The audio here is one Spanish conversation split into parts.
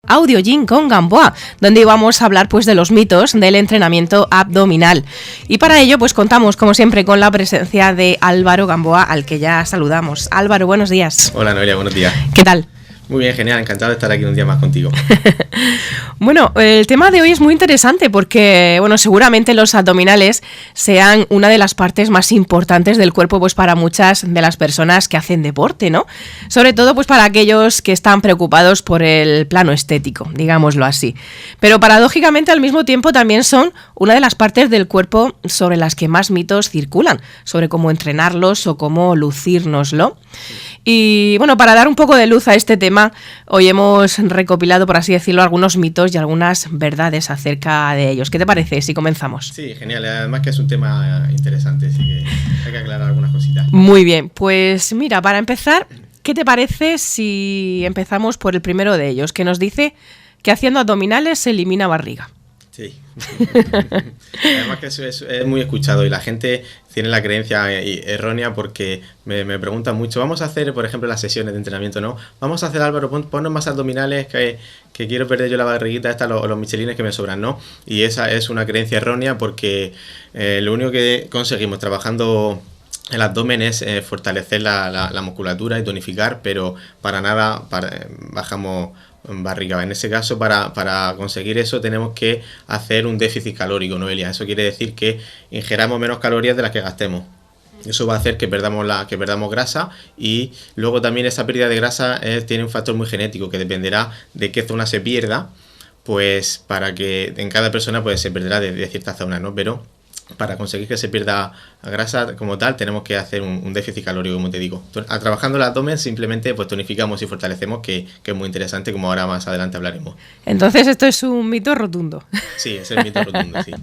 Audio Gym con Gamboa, donde íbamos a hablar pues de los mitos del entrenamiento abdominal. Y para ello pues contamos como siempre con la presencia de Álvaro Gamboa, al que ya saludamos. Álvaro, buenos días. Hola Noelia, buenos días. ¿Qué tal? Muy bien, genial, encantado de estar aquí un día más contigo. Bueno, el tema de hoy es muy interesante porque, bueno, seguramente los abdominales sean una de las partes más importantes del cuerpo pues para muchas de las personas que hacen deporte, ¿no? Sobre todo pues para aquellos que están preocupados por el plano estético, digámoslo así. Pero paradójicamente al mismo tiempo también son una de las partes del cuerpo sobre las que más mitos circulan, sobre cómo entrenarlos o cómo lucírnoslo. Y bueno, para dar un poco de luz a este tema, hoy hemos recopilado, por así decirlo, algunos mitos y algunas verdades acerca de ellos. ¿Qué te parece si comenzamos? Sí, genial. Además que es un tema interesante, así que hay que aclarar algunas cositas. Muy bien, pues mira, para empezar, ¿qué te parece si empezamos por el primero de ellos, que nos dice que haciendo abdominales se elimina barriga? Sí. Además que eso es muy escuchado y la gente tiene la creencia errónea porque me preguntan mucho, vamos a hacer, por ejemplo, las sesiones de entrenamiento, ¿no? Vamos a hacer, Álvaro, ponnos más abdominales que quiero perder yo la barriguita esta, los michelines que me sobran, ¿no? Y esa es una creencia errónea porque lo único que conseguimos trabajando el abdomen es fortalecer la musculatura y tonificar, pero para nada bajamos barriga. En ese caso, para conseguir eso tenemos que hacer un déficit calórico, Noelia. Eso quiere decir que ingeramos menos calorías de las que gastemos. Eso va a hacer que perdamos grasa, y luego también esa pérdida de grasa tiene un factor muy genético que dependerá de qué zona se pierda, pues para que en cada persona pues se perderá de cierta zona, ¿no? Pero para conseguir que se pierda grasa como tal tenemos que hacer un déficit calórico, como te digo. Trabajando el abdomen simplemente pues tonificamos y fortalecemos, que es muy interesante, como ahora más adelante hablaremos. Entonces esto es un mito rotundo. Sí, es el mito rotundo, sí.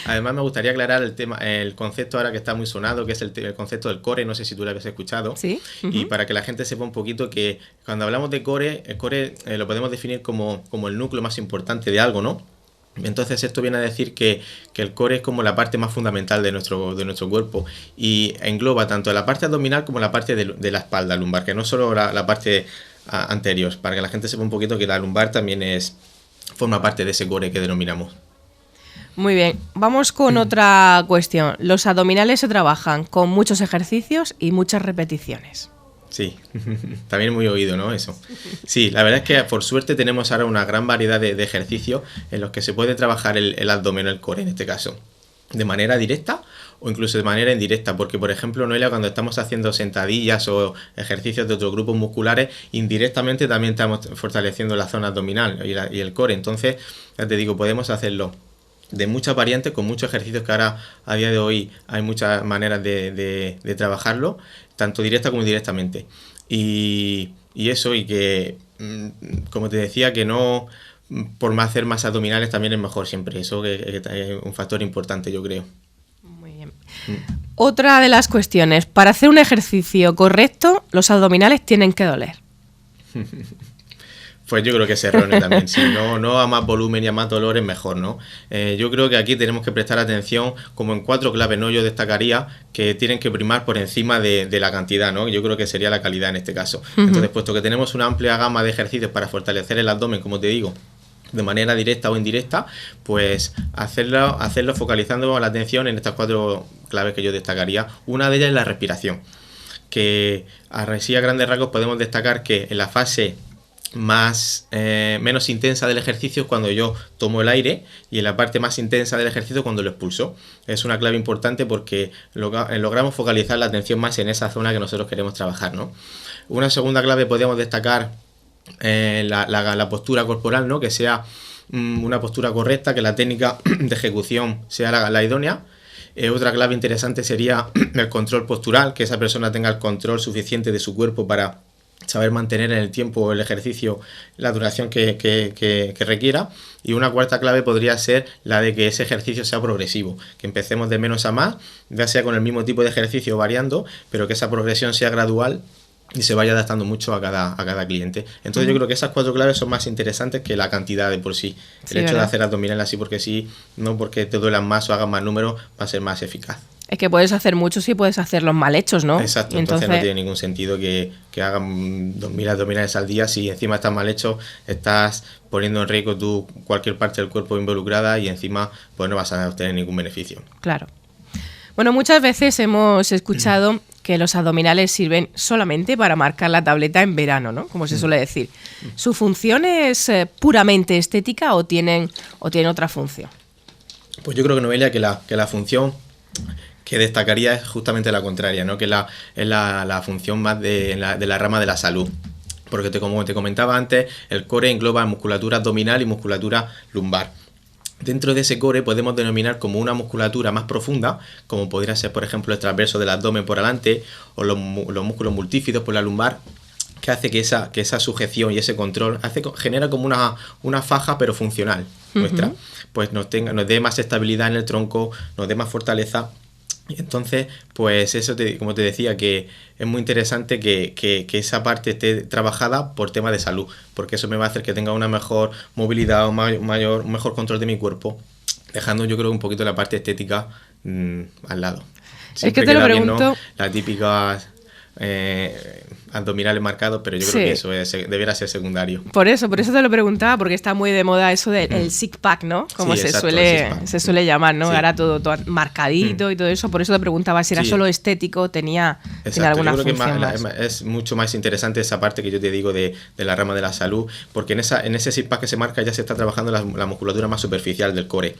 Además me gustaría aclarar el concepto ahora que está muy sonado, que es el concepto del core. No sé si tú lo habías escuchado. Sí. Y para que la gente sepa un poquito que cuando hablamos de core, el core lo podemos definir como el núcleo más importante de algo, ¿no? Entonces esto viene a decir que el core es como la parte más fundamental de nuestro cuerpo y engloba tanto la parte abdominal como la parte de la espalda lumbar, que no solo la parte anterior, para que la gente sepa un poquito que la lumbar también forma parte de ese core que denominamos. Muy bien, vamos con otra cuestión. Los abdominales se trabajan con muchos ejercicios y muchas repeticiones. Sí, también muy oído, ¿no? Eso. Sí, la verdad es que por suerte tenemos ahora una gran variedad de ejercicios en los que se puede trabajar el abdomen o el core en este caso, de manera directa o incluso de manera indirecta, porque por ejemplo, Noelia, cuando estamos haciendo sentadillas o ejercicios de otros grupos musculares, indirectamente también estamos fortaleciendo la zona abdominal y el core. Entonces, ya te digo, podemos hacerlo de muchas variantes, con muchos ejercicios que ahora a día de hoy hay muchas maneras de trabajarlo, tanto directa como indirectamente. Y eso, y que, como te decía, que no por hacer más abdominales también es mejor siempre. Eso que es un factor importante, yo creo. Muy bien. Otra de las cuestiones, para hacer un ejercicio correcto, los abdominales tienen que doler. Pues yo creo que es erróneo también. Si no a más volumen y a más dolor es mejor, ¿no? Yo creo que aquí tenemos que prestar atención como en 4 claves, ¿no? Yo destacaría que tienen que primar por encima de la cantidad, ¿no? Yo creo que sería la calidad en este caso. Entonces, puesto que tenemos una amplia gama de ejercicios para fortalecer el abdomen, como te digo, de manera directa o indirecta, pues hacerlo focalizando la atención en estas 4 claves que yo destacaría. Una de ellas es la respiración, que así a grandes rasgos podemos destacar que en la fase menos intensa del ejercicio es cuando yo tomo el aire, y en la parte más intensa del ejercicio cuando lo expulso. Es una clave importante porque logramos focalizar la atención más en esa zona que nosotros queremos trabajar, ¿no? Una segunda clave podríamos destacar la postura corporal, ¿no? Que sea una postura correcta, que la técnica de ejecución sea la idónea. Otra clave interesante sería el control postural, que esa persona tenga el control suficiente de su cuerpo para saber mantener en el tiempo el ejercicio la duración que requiera. Y una cuarta clave podría ser la de que ese ejercicio sea progresivo, que empecemos de menos a más, ya sea con el mismo tipo de ejercicio variando, pero que esa progresión sea gradual y se vaya adaptando mucho a cada cliente. Entonces yo creo que esas 4 claves son más interesantes que la cantidad de por sí. El hecho de hacer abdominales así porque sí, no porque te duelan más o hagas más números, va a ser más eficaz. Es que puedes hacer muchos y puedes hacerlos mal hechos, ¿no? Exacto, entonces no tiene ningún sentido que hagan 2000 abdominales al día si encima están mal hechos, estás poniendo en riesgo tú cualquier parte del cuerpo involucrada y encima pues no vas a obtener ningún beneficio. Claro. Bueno, muchas veces hemos escuchado que los abdominales sirven solamente para marcar la tableta en verano, ¿no? Como se suele decir. ¿Su función es puramente estética o tienen otra función? Pues yo creo que Noelia, que la función que destacaría es justamente la contraria, ¿no? Que es la función más de la rama de la salud. Porque como te comentaba antes, el core engloba musculatura abdominal y musculatura lumbar. Dentro de ese core podemos denominar como una musculatura más profunda, como podría ser, por ejemplo, el transverso del abdomen por delante o los músculos multífidos por la lumbar, que hace que esa sujeción y ese control genera como una faja pero funcional nuestra, pues nos dé más estabilidad en el tronco, nos dé más fortaleza. Y entonces, pues eso, como te decía, que es muy interesante que esa parte esté trabajada por temas de salud, porque eso me va a hacer que tenga una mejor movilidad, un mejor control de mi cuerpo, dejando yo creo un poquito la parte estética al lado. Siempre es que te lo pregunto. Bien, ¿no? La típica abdominales marcados, pero yo creo que eso debiera ser secundario. Por eso te lo preguntaba, porque está muy de moda eso del six pack, ¿no? Como se suele llamar, ¿no? Sí. Ahora todo marcadito y todo eso. Por eso te preguntaba si era solo estético, tenía alguna función más. Es mucho más interesante esa parte que yo te digo de la rama de la salud, porque en ese six pack que se marca ya se está trabajando la musculatura más superficial del core.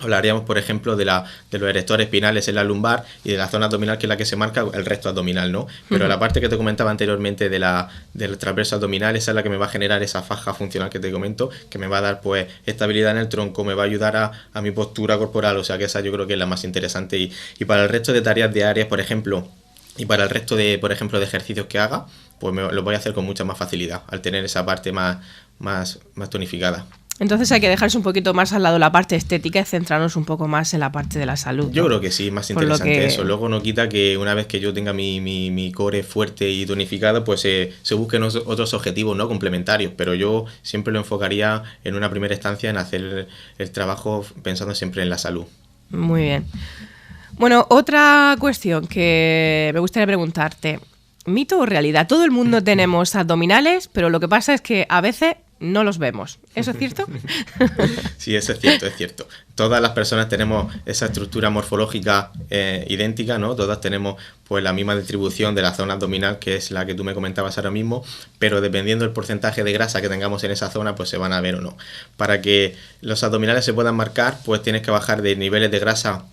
Hablaríamos, por ejemplo, de los erectores espinales en la lumbar y de la zona abdominal, que es la que se marca el resto abdominal, ¿no? Pero la parte que te comentaba anteriormente del transverso abdominal, esa es la que me va a generar esa faja funcional que te comento, que me va a dar pues estabilidad en el tronco, me va a ayudar a mi postura corporal, o sea que esa yo creo que es la más interesante y para el resto de tareas diarias, por ejemplo, y para el resto de, por ejemplo, de ejercicios que haga, pues lo voy a hacer con mucha más facilidad al tener esa parte más tonificada. Entonces hay que dejarse un poquito más al lado la parte estética y centrarnos un poco más en la parte de la salud, ¿no? Yo creo que sí, más interesante eso. Luego no quita que una vez que yo tenga mi core fuerte y tonificado, pues se busquen otros objetivos, ¿no? Complementarios. Pero yo siempre lo enfocaría en una primera instancia en hacer el trabajo pensando siempre en la salud. Muy bien. Bueno, otra cuestión que me gustaría preguntarte. ¿Mito o realidad? Todo el mundo tenemos abdominales, pero lo que pasa es que a veces no los vemos. ¿Eso es cierto? Sí, eso es cierto. Todas las personas tenemos esa estructura morfológica idéntica, ¿no? Todas tenemos pues la misma distribución de la zona abdominal, que es la que tú me comentabas ahora mismo, pero dependiendo del porcentaje de grasa que tengamos en esa zona, pues se van a ver o no. Para que los abdominales se puedan marcar, pues tienes que bajar de niveles de grasa,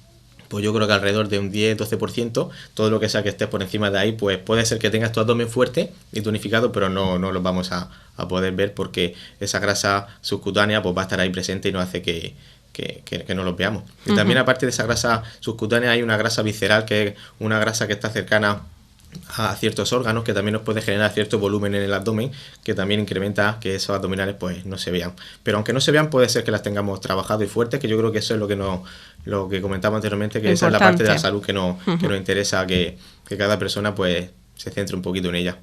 pues yo creo que alrededor de un 10-12%, todo lo que sea que estés por encima de ahí, pues puede ser que tengas tu abdomen fuerte y tonificado, pero no lo vamos a poder ver porque esa grasa subcutánea pues va a estar ahí presente y no hace que no los veamos. Y también aparte de esa grasa subcutánea hay una grasa visceral, que es una grasa que está cercana a ciertos órganos, que también nos puede generar cierto volumen en el abdomen, que también incrementa que esos abdominales pues no se vean. Pero aunque no se vean, puede ser que las tengamos trabajado y fuertes, que yo creo que eso es lo que comentaba anteriormente, que esa es la parte de la salud que nos interesa, que cada persona pues se centre un poquito en ella.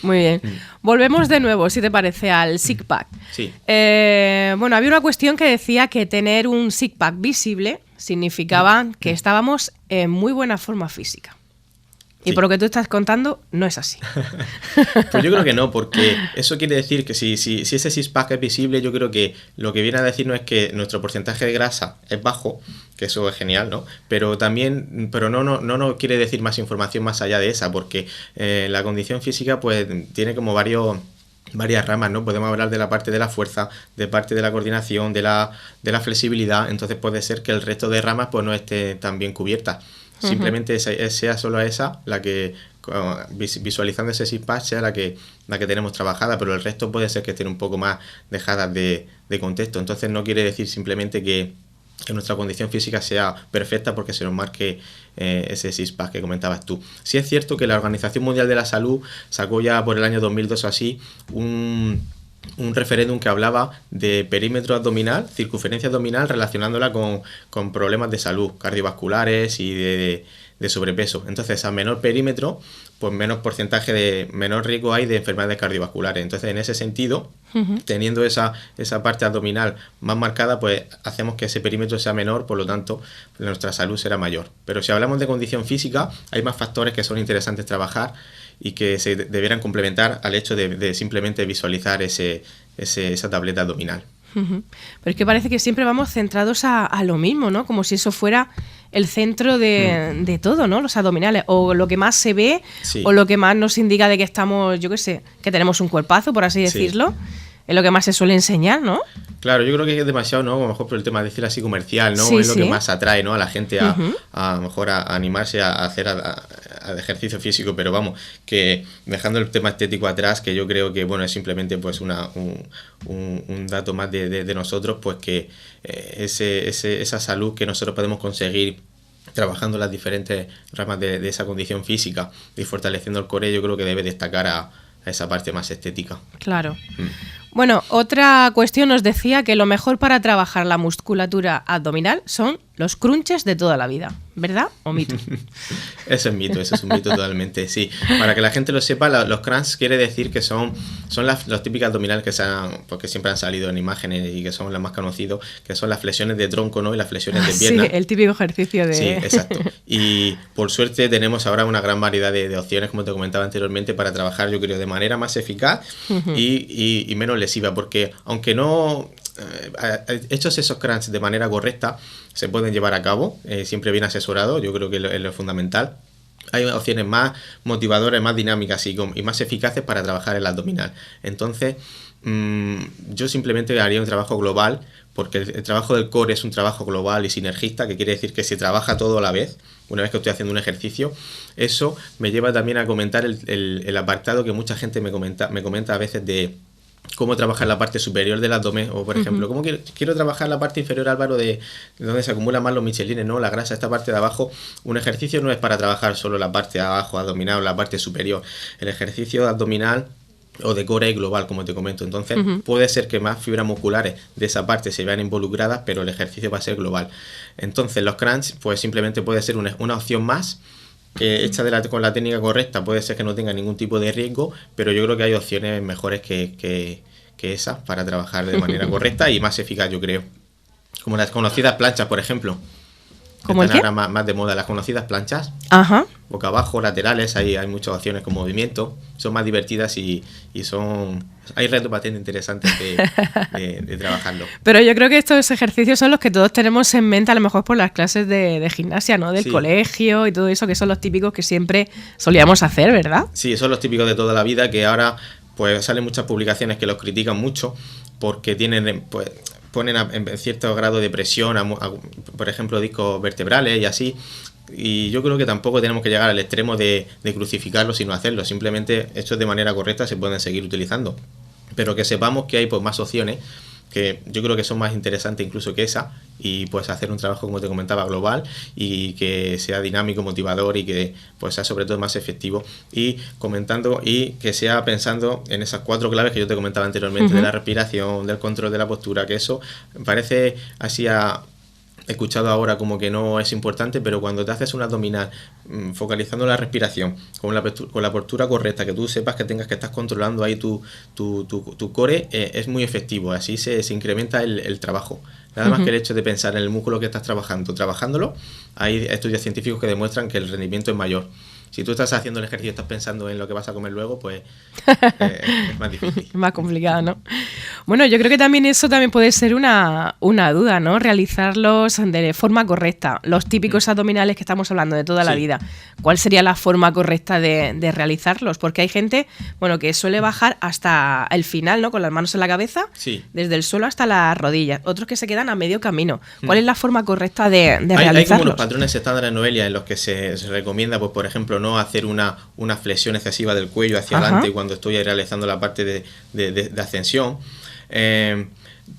Muy bien. Volvemos de nuevo, si te parece, al six pack. Sí. Bueno, había una cuestión que decía que tener un six pack visible significaba que estábamos en muy buena forma física. Y por lo que tú estás contando, no es así. Pues yo creo que no, porque eso quiere decir que si ese six-pack es visible, yo creo que lo que viene a decir no es que nuestro porcentaje de grasa es bajo, que eso es genial, ¿no? Pero no quiere decir más información más allá de esa, porque la condición física pues tiene como varias ramas, ¿no? Podemos hablar de la parte de la fuerza, de parte de la coordinación, de la flexibilidad, entonces puede ser que el resto de ramas pues no esté tan bien cubiertas. Simplemente sea solo esa la que, visualizando ese six-pack, sea la que tenemos trabajada, pero el resto puede ser que estén un poco más dejadas de contexto. Entonces no quiere decir simplemente que nuestra condición física sea perfecta porque se nos marque ese six-pack que comentabas tú. Sí es cierto que la Organización Mundial de la Salud sacó ya por el año 2002 o así un referéndum que hablaba de perímetro abdominal, circunferencia abdominal, relacionándola con problemas de salud cardiovasculares y de sobrepeso. Entonces, a menor perímetro, pues menor riesgo hay de enfermedades cardiovasculares. Entonces, en ese sentido, teniendo esa parte abdominal más marcada, pues hacemos que ese perímetro sea menor, por lo tanto, nuestra salud será mayor. Pero si hablamos de condición física, hay más factores que son interesantes trabajar y que se debieran complementar al hecho de simplemente visualizar esa tableta abdominal. Pero es que parece que siempre vamos centrados a lo mismo, ¿no? Como si eso fuera el centro de todo, ¿no? Los abdominales, o lo que más se ve, o lo que más nos indica de que estamos, yo qué sé, que tenemos un cuerpazo, por así decirlo. Es lo que más se suele enseñar, ¿no? Claro, yo creo que es demasiado, ¿no? A lo mejor por el tema de decir así comercial, ¿no? Es lo que más atrae, ¿no? A la gente a lo mejor a animarse a hacer ejercicio físico, pero vamos, que dejando el tema estético atrás, que yo creo que, bueno, es simplemente pues un dato más de nosotros, pues que esa salud que nosotros podemos conseguir trabajando las diferentes ramas de esa condición física y fortaleciendo el core, yo creo que debe destacar a esa parte más estética. Claro. Bueno, otra cuestión nos decía que lo mejor para trabajar la musculatura abdominal son los crunches de toda la vida, ¿verdad o mito? Eso es un mito totalmente, sí. Para que la gente lo sepa, los crunches quiere decir que son los típicos abdominales porque siempre han salido en imágenes y que son las más conocidos, que son las flexiones de tronco, ¿no? Y las flexiones de pierna. Sí, el típico ejercicio de... Sí, exacto. Y por suerte tenemos ahora una gran variedad de opciones, como te comentaba anteriormente, para trabajar, yo creo, de manera más eficaz y menos lesiva, porque aunque no... hechos esos crunches de manera correcta se pueden llevar a cabo, siempre bien asesorado, yo creo que es lo fundamental. Hay opciones más motivadoras, más dinámicas y más eficaces para trabajar el abdominal. Entonces, yo simplemente haría un trabajo global, porque el trabajo del core es un trabajo global y sinergista, que quiere decir que se trabaja todo a la vez. Una vez que estoy haciendo un ejercicio, eso me lleva también a comentar el apartado que mucha gente me comenta a veces de cómo trabajar la parte superior del abdomen, o por ejemplo, cómo quiero trabajar la parte inferior, Álvaro, de donde se acumulan más los michelines, ¿no? La grasa, esta parte de abajo. Un ejercicio no es para trabajar solo la parte de abajo abdominal o la parte superior. El ejercicio abdominal o de core global, como te comento. Entonces, puede ser que más fibras musculares de esa parte se vean involucradas, pero el ejercicio va a ser global. Entonces, los crunch, pues simplemente puede ser una opción más, que hecha con la técnica correcta puede ser que no tenga ningún tipo de riesgo, pero yo creo que hay opciones mejores que esas para trabajar de manera correcta y más eficaz, yo creo. Como las conocidas planchas, por ejemplo. ¿Cómo el qué? Ahora más de moda, las conocidas planchas. Ajá. Boca abajo, laterales, hay muchas opciones con movimiento. Son más divertidas y hay retos bastante interesantes de trabajarlo. Pero yo creo que estos ejercicios son los que todos tenemos en mente, a lo mejor por las clases de gimnasia, ¿no? Del colegio y todo eso, que son los típicos que siempre solíamos hacer, ¿verdad? Sí, son los típicos de toda la vida, que ahora pues salen muchas publicaciones que los critican mucho porque ponen en cierto grado de presión, por ejemplo, discos vertebrales y así. Y yo creo que tampoco tenemos que llegar al extremo de crucificarlo, sino hacerlo. Simplemente, hechos de manera correcta, se pueden seguir utilizando. Pero que sepamos que hay pues más opciones, que yo creo que son más interesantes incluso que esa, y pues hacer un trabajo, como te comentaba, global, y que sea dinámico, motivador, y que pues sea sobre todo más efectivo, y comentando y que sea pensando en esas 4 claves que yo te comentaba anteriormente, de la respiración, del control de la postura, que eso parece así escuchado ahora como que no es importante, pero cuando te haces un abdominal focalizando la respiración con la postura correcta, que tú sepas que tengas que estar controlando ahí tu core, es muy efectivo. Así se incrementa el trabajo. Nada más que el hecho de pensar en el músculo que estás trabajándolo, hay estudios científicos que demuestran que el rendimiento es mayor. Si tú estás haciendo el ejercicio y estás pensando en lo que vas a comer luego, pues es más difícil. Más complicado, ¿no? Bueno, yo creo que también eso también puede ser una duda, ¿no? Realizarlos de forma correcta. Los típicos abdominales que estamos hablando de toda la vida. ¿Cuál sería la forma correcta de realizarlos? Porque hay gente, bueno, que suele bajar hasta el final, ¿no? Con las manos en la cabeza, desde el suelo hasta las rodillas. Otros que se quedan a medio camino. ¿Cuál es la forma correcta de realizarlos? Hay como unos patrones estándares en Noelia en los que se recomienda, pues por ejemplo, no hacer una flexión excesiva del cuello hacia adelante cuando estoy realizando la parte de ascensión.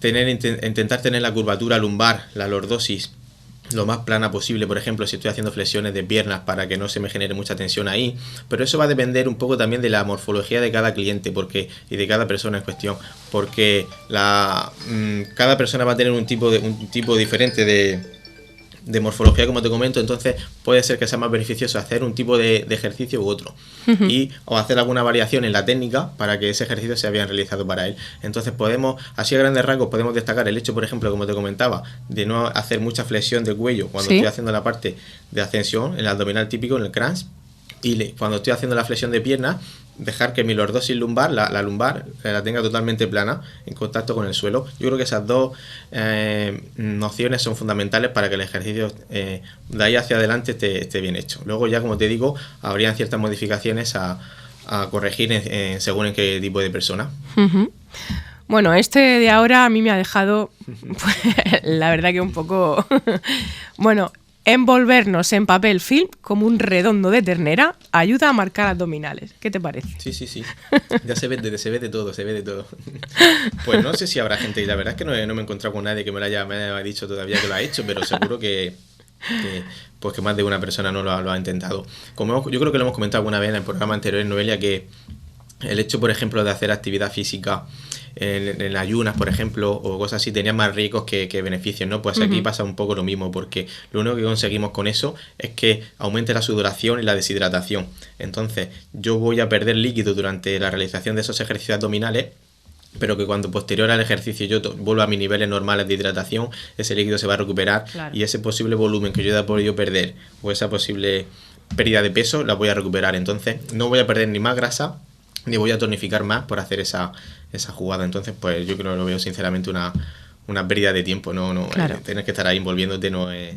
Intentar tener la curvatura lumbar, la lordosis, lo más plana posible, por ejemplo, si estoy haciendo flexiones de piernas, para que no se me genere mucha tensión ahí. Pero eso va a depender un poco también de la morfología de cada cliente y de cada persona en cuestión, porque cada persona va a tener un tipo diferente de morfología, como te comento, entonces puede ser que sea más beneficioso hacer un tipo de ejercicio u otro o hacer alguna variación en la técnica para que ese ejercicio sea bien realizado para él. Entonces podemos, así a grandes rasgos, podemos destacar el hecho, por ejemplo, como te comentaba, de no hacer mucha flexión del cuello cuando estoy haciendo la parte de ascensión, el abdominal típico, en el crunch, y cuando estoy haciendo la flexión de pierna, dejar que mi lordosis lumbar, la lumbar, la tenga totalmente plana, en contacto con el suelo. Yo creo que esas dos nociones son fundamentales para que el ejercicio de ahí hacia adelante esté bien hecho. Luego ya, como te digo, habrían ciertas modificaciones a corregir según en qué tipo de persona. Bueno, este de ahora a mí me ha dejado, pues, la verdad que un poco... Bueno, envolvernos en papel film como un redondo de ternera ayuda a marcar abdominales. ¿Qué te parece? Sí. Ya se ve de todo. Pues no sé si habrá gente, y la verdad es que no me he encontrado con nadie que me haya dicho todavía que lo ha hecho, pero seguro que más de una persona no lo ha intentado. Yo creo que lo hemos comentado alguna vez en el programa anterior, Noelia, que el hecho, por ejemplo, de hacer actividad física en ayunas, por ejemplo, o cosas así, tenía más riesgos que beneficios, ¿no? Pues aquí pasa un poco lo mismo, porque lo único que conseguimos con eso es que aumente la sudoración y la deshidratación. Entonces, yo voy a perder líquido durante la realización de esos ejercicios abdominales, pero que cuando posterior al ejercicio yo vuelvo a mis niveles normales de hidratación, ese líquido se va a recuperar, y ese posible volumen que yo he podido perder, o esa posible pérdida de peso, la voy a recuperar. Entonces, no voy a perder ni más grasa, ni voy a tonificar más por hacer esa jugada. Entonces, pues yo creo que lo veo sinceramente una pérdida de tiempo. Claro. Tener que estar ahí envolviéndote no es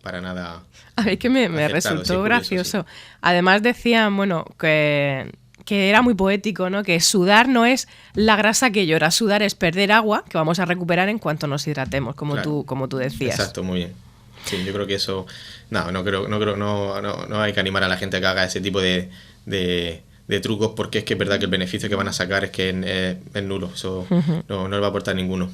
para nada. A ver, que me resultó gracioso. Sí. Además decían, bueno, que era muy poético, ¿no? Que sudar no es la grasa que llora, sudar es perder agua que vamos a recuperar en cuanto nos hidratemos, como tú decías. Exacto, muy bien. Sí, yo creo que eso no hay que animar a la gente a que haga ese tipo de trucos, porque es que es verdad que el beneficio que van a sacar es que es nulo. Eso no le va a aportar ninguno.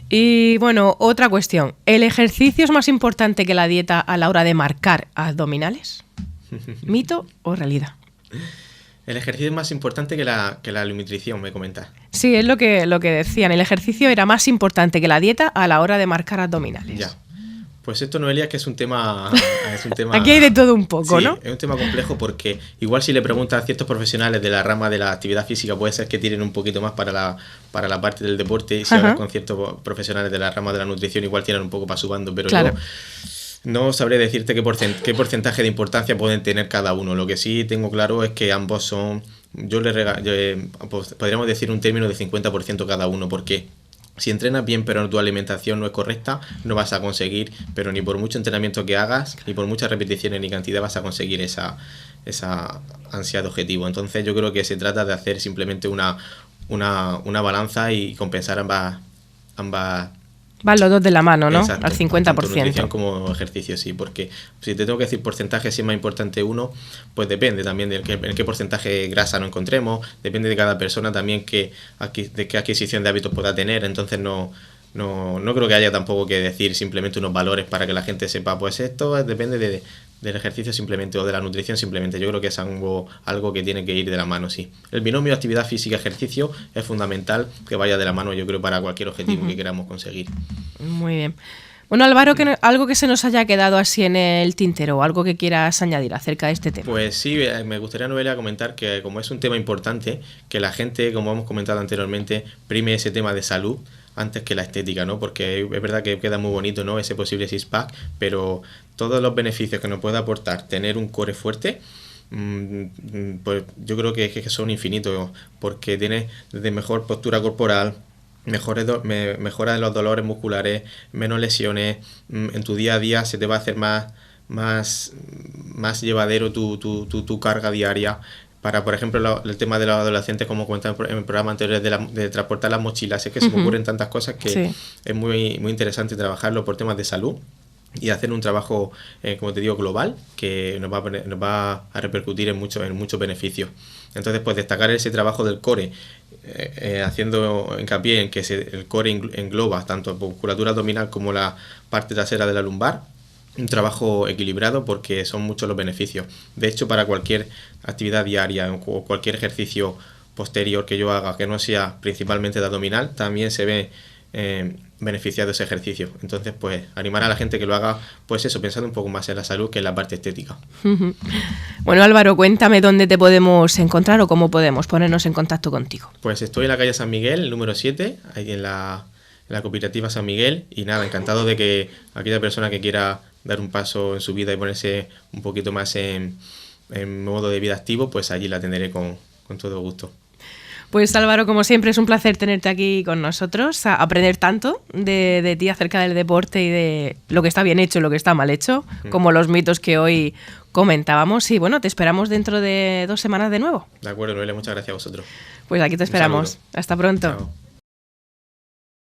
Y bueno, otra cuestión. ¿El ejercicio es más importante que la dieta a la hora de marcar abdominales? ¿Mito o realidad? El ejercicio es más importante que la nutrición, me comentas. Sí, es lo que decían. El ejercicio era más importante que la dieta a la hora de marcar abdominales. Ya. Pues esto, Noelia, que es un tema... Aquí hay de todo un poco, sí, ¿no? Es un tema complejo, porque igual si le preguntas a ciertos profesionales de la rama de la actividad física, puede ser que tienen un poquito más para la parte del deporte, y si hablas con ciertos profesionales de la rama de la nutrición, igual tienen un poco para su bando, pero claro. Yo no sabré decirte qué porcentaje de importancia pueden tener cada uno. Lo que sí tengo claro es que ambos son... podríamos decir un término de 50% cada uno, porque... Si entrenas bien pero tu alimentación no es correcta, no vas a conseguir, pero ni por mucho entrenamiento que hagas, ni por muchas repeticiones ni cantidad vas a conseguir esa ansiado objetivo. Entonces yo creo que se trata de hacer simplemente una balanza y compensar ambas. Van los dos de la mano, ¿no? Exacto, al 50%. Tanto nutrición como ejercicio, sí, porque si te tengo que decir porcentaje, si es más importante uno, pues depende también de en qué porcentaje de grasa nos encontremos, depende de cada persona también de qué adquisición de hábitos pueda tener. Entonces no creo que haya tampoco que decir simplemente unos valores para que la gente sepa, pues esto depende del ejercicio simplemente, o de la nutrición simplemente. Yo creo que es algo que tiene que ir de la mano, sí. El binomio actividad física-ejercicio es fundamental que vaya de la mano, yo creo, para cualquier objetivo que queramos conseguir. Muy bien. Bueno, Álvaro, algo que se nos haya quedado así en el tintero, o algo que quieras añadir acerca de este tema. Pues sí, me gustaría, Noelia, comentar que como es un tema importante, que la gente, como hemos comentado anteriormente, prime ese tema de salud antes que la estética, ¿no? Porque es verdad que queda muy bonito, ¿no?, ese posible six-pack, pero todos los beneficios que nos puede aportar tener un core fuerte, pues yo creo que son infinitos, porque tienes desde mejor postura corporal, mejora de los dolores musculares, menos lesiones, en tu día a día se te va a hacer más llevadero tu carga diaria. Para, por ejemplo, el tema de los adolescentes, como comentaba en el programa anterior, de transportar las mochilas, es que se me ocurren tantas cosas que sí. Es muy, muy interesante trabajarlo por temas de salud y hacer un trabajo, como te digo, global, que nos va a repercutir en muchos beneficios. Entonces, pues destacar ese trabajo del core, haciendo hincapié en que el core engloba tanto la musculatura abdominal como la parte trasera de la lumbar. Un trabajo equilibrado, porque son muchos los beneficios. De hecho, para cualquier actividad diaria o cualquier ejercicio posterior que yo haga que no sea principalmente de abdominal, también se ve beneficiado de ese ejercicio. Entonces, pues animar a la gente que lo haga, pues eso, pensando un poco más en la salud que en la parte estética. Bueno, Álvaro, cuéntame dónde te podemos encontrar o cómo podemos ponernos en contacto contigo. Pues estoy en la calle San Miguel, número 7, ahí en la cooperativa San Miguel, y nada, encantado de que aquella persona que quiera dar un paso en su vida y ponerse un poquito más en modo de vida activo, pues allí la atenderé con todo gusto. Pues Álvaro, como siempre, es un placer tenerte aquí con nosotros, a aprender tanto de ti acerca del deporte y de lo que está bien hecho y lo que está mal hecho, como los mitos que hoy comentábamos. Y bueno, te esperamos dentro de 2 semanas de nuevo. De acuerdo, Noelia, muchas gracias a vosotros. Pues aquí te esperamos. Hasta pronto. Chao.